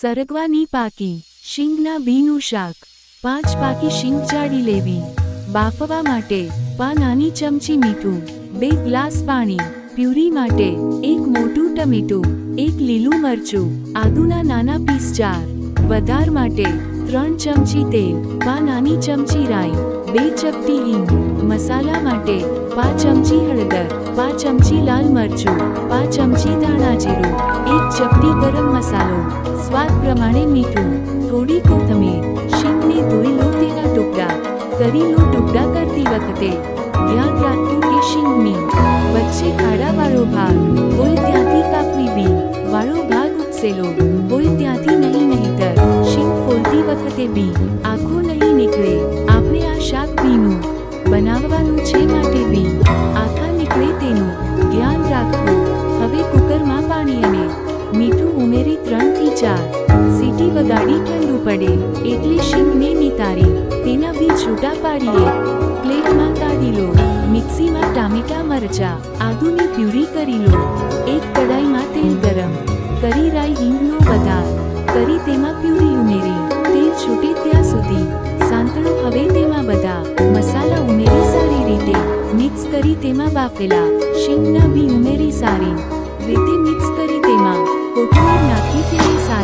સરગવાની પાકી શીંગના બીનું શાક 5 પાકી શીંગ ચાળી લેવી. બાફવા માટે 5 નાની ચમચી મીઠું, 2 ગ્લાસ પાણી. પ્યુરી માટે 1 મોટું ટમેટું, 1 લીલું મરચું, આદુના નાના પીસ 4. વઘાર માટે 3 ચમચી તેલ, 5 નાની ચમચી રાઈ, 2 ચપટી હિંગ. મસાલા માટે 5 ચમચી હળદર, 5 ચમચી લાલ મરચું, 5 ચમચી ધાણા જીરું, 1 ચપટી ગરમ મસાલો, સ્વાદ પ્રમાણે મીઠું, થોડી કોથમીર. શીંગને ધોઈ લો, તેના ટુકડા કરી લો. ટુકડા કરતી વખતે ધ્યાન રાખવું કે શીંગની વચ્ચે ખાડાવાળો ભાગ હોય ત્યાંથી કાપવી. બી વાળો ભાગ ઉપસેલો હોય ત્યાંથી નહીતર શીંગ ફોલતી વખતે બી આખો નહીં નીકળે. આપણે આ શાક બીનું બનાવવાનું છે, માટે બી આખા નીકળે તેનું ધ્યાન રાખવું. હવે કુકરમાં પાણી અને મીઠું ઉમેરી 3 થી 4 સીટી વગાડી ઠંડુ પડે એટલે શીંગને નિતારી તેના બી છૂટા પાડીએ પ્લેટમાં કાઢી લો. મિક્સીમાં ટામેટા, મરચાં, આદુની પ્યુરી કરી લો. એક કડાઈમાં તેલ ગરમ કરી રાઈ હિંગનો વઘાર કરી તેમાં પ્યુરી ઉમેરી તેલ છૂટે ત્યાં સુધી સાંતળો. હવે તેમાં બધા મસાલા ઉમેરી સારી રીતે મિક્સ કરી તેમાં બાફેલા શીંગના બી ઉમેરી સારી રીતે મિક્સ કરી તેમાં કોથમીર નાખી તેને સારી